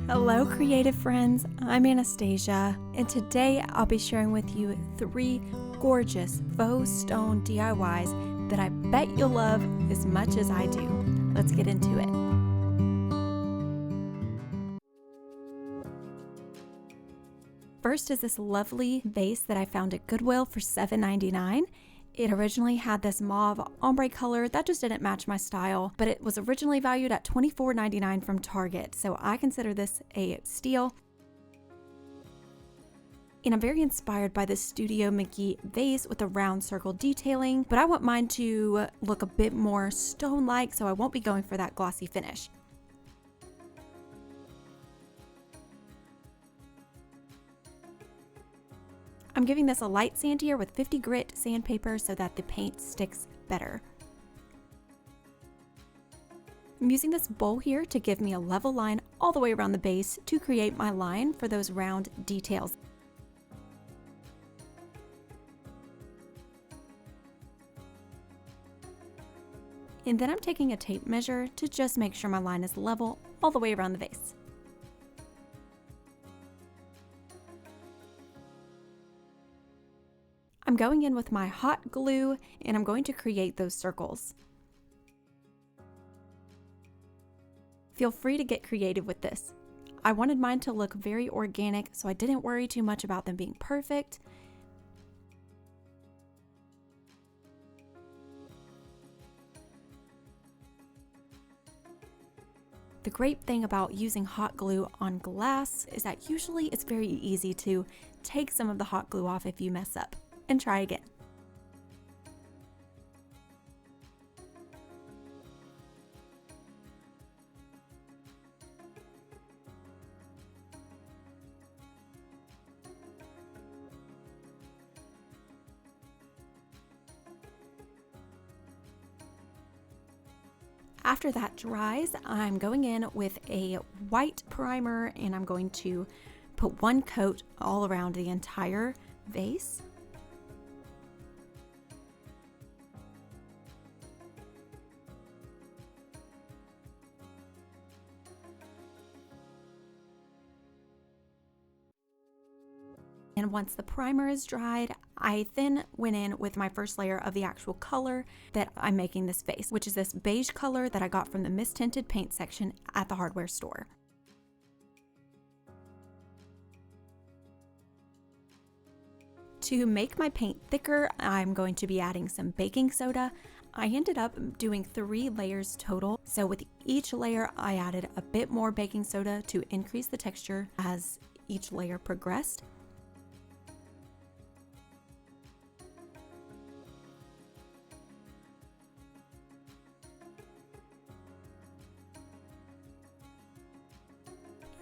Hello creative friends, I'm Anastasia, and today I'll be sharing with you 3 gorgeous faux stone DIYs that I bet you'll love as much as I do. Let's get into it. First is this lovely vase that I found at Goodwill for $7.99. It originally had this mauve ombre color that just didn't match my style, but it was originally valued at $24.99 from Target, so I consider this a steal. And I'm very inspired by this Studio Mickey vase with a round circle detailing, but I want mine to look a bit more stone-like, so I won't be going for that glossy finish. I'm giving this a light sand here with 50 grit sandpaper so that the paint sticks better. I'm using this bowl here to give me a level line all the way around the base to create my line for those round details. And then I'm taking a tape measure to just make sure my line is level all the way around the vase. I'm going in with my hot glue and I'm going to create those circles. Feel free to get creative with this. I wanted mine to look very organic, so I didn't worry too much about them being perfect. The great thing about using hot glue on glass is that usually it's very easy to take some of the hot glue off if you mess up. And try again. After that dries, I'm going in with a white primer and I'm going to put one coat all around the entire vase. And once the primer is dried, I then went in with my first layer of the actual color that I'm making this vase, which is this beige color that I got from the mist tinted paint section at the hardware store. To make my paint thicker, I'm going to be adding some baking soda. I ended up doing 3 layers total, so with each layer I added a bit more baking soda to increase the texture as each layer progressed.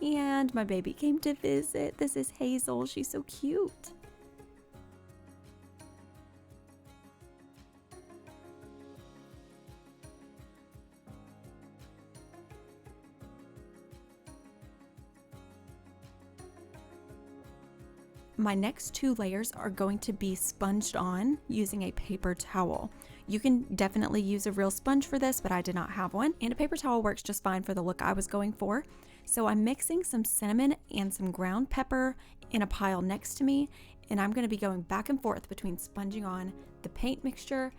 And my baby came to visit. This is Hazel. She's so cute. My next 2 layers are going to be sponged on using a paper towel. You can definitely use a real sponge for this, but I did not have one, and a paper towel works just fine for the look I was going for. So I'm mixing some cinnamon and some ground pepper in a pile next to me, and I'm going to be going back and forth between sponging on the paint mixture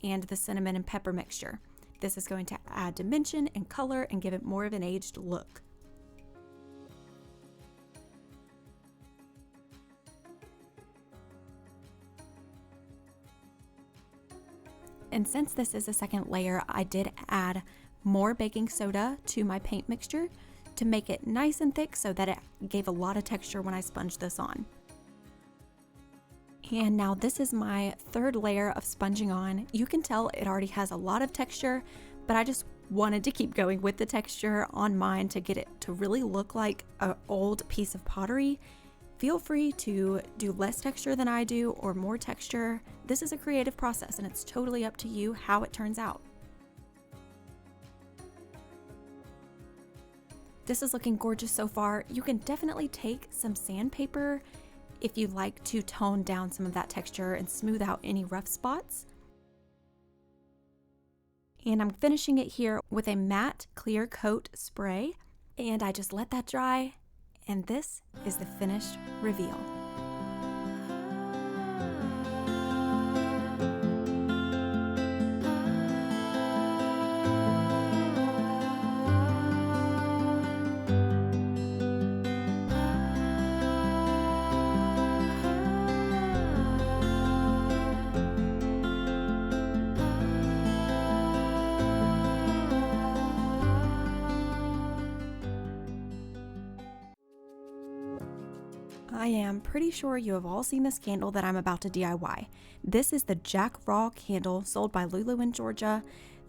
and the cinnamon and pepper mixture. This is going to add dimension and color and give it more of an aged look. And since this is a second layer, I did add more baking soda to my paint mixture to make it nice and thick so that it gave a lot of texture when I sponged this on. And now this is my 3rd layer of sponging on. You can tell it already has a lot of texture, but I just wanted to keep going with the texture on mine to get it to really look like an old piece of pottery. Feel free to do less texture than I do or more texture. This is a creative process and it's totally up to you how it turns out. This is looking gorgeous so far. You can definitely take some sandpaper if you'd like to tone down some of that texture and smooth out any rough spots. And I'm finishing it here with a matte clear coat spray. And I just let that dry, and this is the finished reveal. I am pretty sure you have all seen this candle that I'm about to DIY. This is the Jack Raw candle sold by Lulu in Georgia.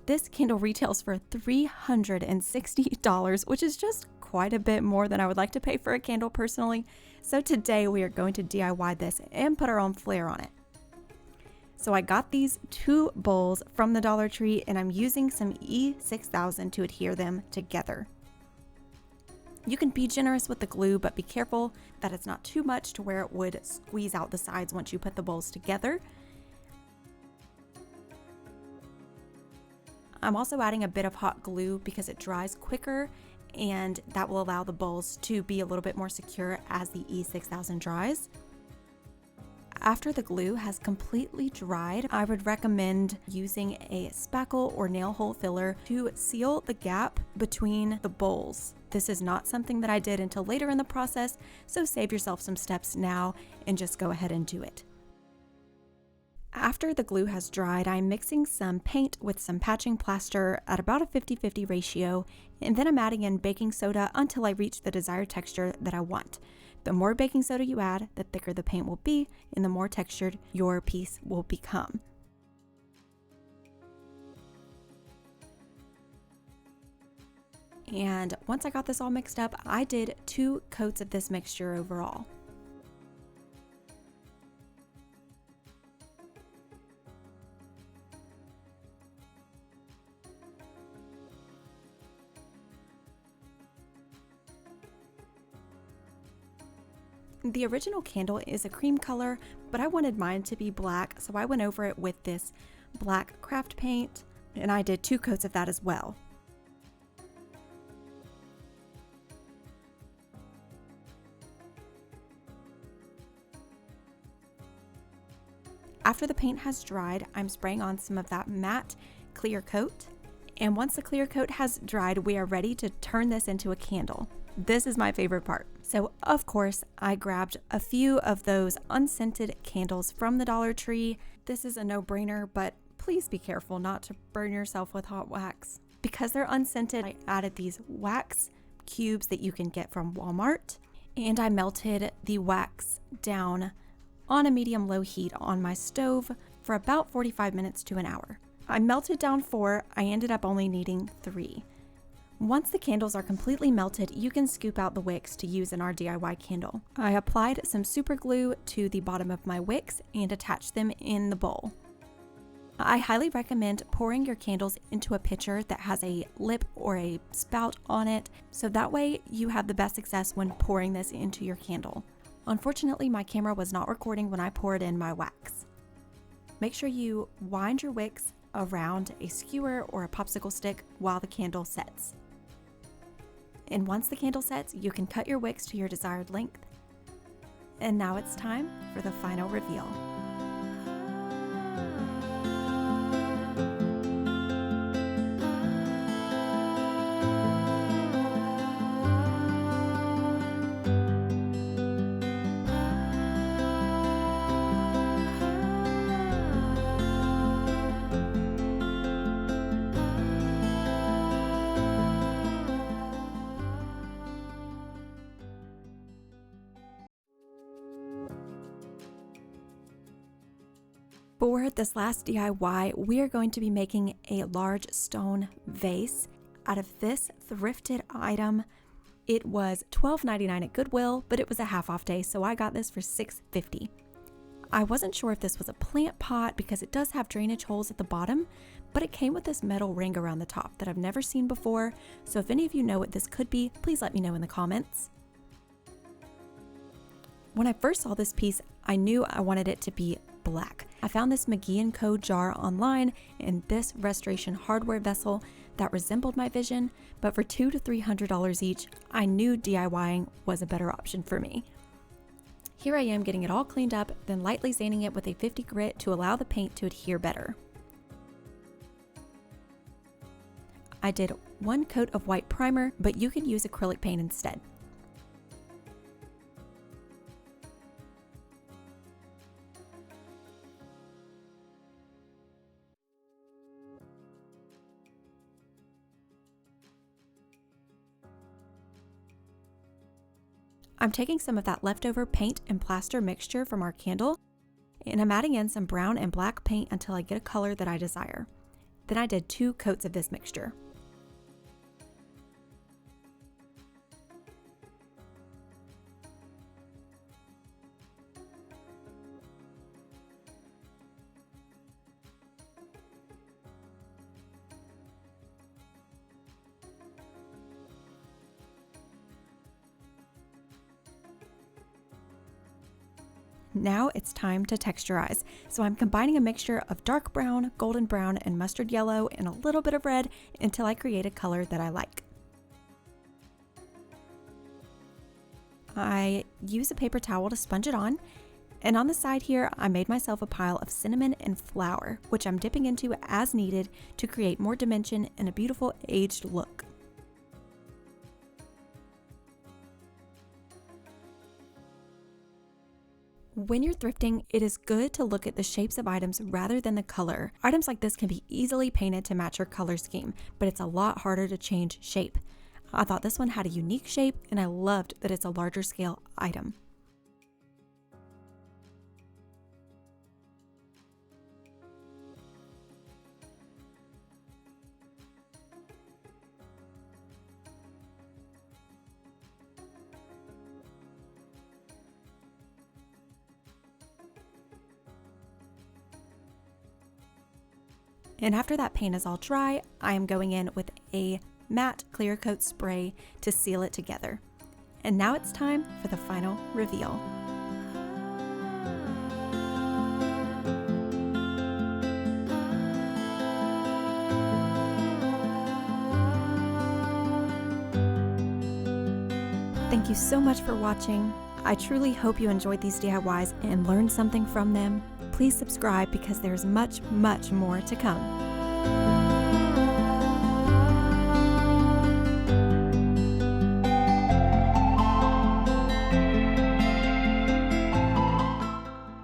This candle retails for $360, which is just quite a bit more than I would like to pay for a candle personally. So today we are going to DIY this and put our own flair on it. So I got these 2 bowls from the Dollar Tree, and I'm using some E6000 to adhere them together. You can be generous with the glue, but be careful that it's not too much to where it would squeeze out the sides once you put the bowls together. I'm also adding a bit of hot glue because it dries quicker, and that will allow the bowls to be a little bit more secure as the E6000 dries. After the glue has completely dried, I would recommend using a spackle or nail hole filler to seal the gap between the bowls. This is not something that I did until later in the process, so save yourself some steps now and just go ahead and do it. After the glue has dried, I'm mixing some paint with some patching plaster at about a 50-50 ratio, and then I'm adding in baking soda until I reach the desired texture that I want. The more baking soda you add, the thicker the paint will be, and the more textured your piece will become. And once I got this all mixed up, I did 2 coats of this mixture overall. The original candle is a cream color, but I wanted mine to be black, so I went over it with this black craft paint, and I did 2 coats of that as well. After the paint has dried, I'm spraying on some of that matte clear coat, and once the clear coat has dried, we are ready to turn this into a candle. This is my favorite part. So of course, I grabbed a few of those unscented candles from the Dollar Tree. This is a no-brainer, but please be careful not to burn yourself with hot wax. Because they're unscented, I added these wax cubes that you can get from Walmart, and I melted the wax down on a medium-low heat on my stove for about 45 minutes to an hour. I melted down 4, I ended up only needing 3. Once the candles are completely melted, you can scoop out the wicks to use in our DIY candle. I applied some super glue to the bottom of my wicks and attached them in the bowl. I highly recommend pouring your candles into a pitcher that has a lip or a spout on it, so that way you have the best success when pouring this into your candle. Unfortunately, my camera was not recording when I poured in my wax. Make sure you wind your wicks around a skewer or a popsicle stick while the candle sets. And once the candle sets, you can cut your wicks to your desired length. And now it's time for the final reveal. For this last DIY, we are going to be making a large stone vase out of this thrifted item. It was $12.99 at Goodwill, but it was a half off day, so I got this for $6.50. I wasn't sure if this was a plant pot because it does have drainage holes at the bottom, but it came with this metal ring around the top that I've never seen before, so if any of you know what this could be, please let me know in the comments. When I first saw this piece, I knew I wanted it to be black. I found this McGee & Co. jar online, and this restoration hardware vessel that resembled my vision, but for $200 to $300 each, I knew DIYing was a better option for me. Here I am getting it all cleaned up, then lightly sanding it with a 50 grit to allow the paint to adhere better. I did 1 coat of white primer, but you could use acrylic paint instead. I'm taking some of that leftover paint and plaster mixture from our candle, and I'm adding in some brown and black paint until I get a color that I desire. Then I did 2 coats of this mixture. Now it's time to texturize. So I'm combining a mixture of dark brown, golden brown, and mustard yellow and a little bit of red until I create a color that I like. I use a paper towel to sponge it on, and on the side here I made myself a pile of cinnamon and flour, which I'm dipping into as needed to create more dimension and a beautiful aged look. When you're thrifting, it is good to look at the shapes of items rather than the color. Items like this can be easily painted to match your color scheme, but it's a lot harder to change shape. I thought this one had a unique shape, and I loved that it's a larger scale item. And after that paint is all dry, I am going in with a matte clear coat spray to seal it together. And now it's time for the final reveal. Thank you so much for watching. I truly hope you enjoyed these DIYs and learned something from them. Please subscribe because there's much, much more to come.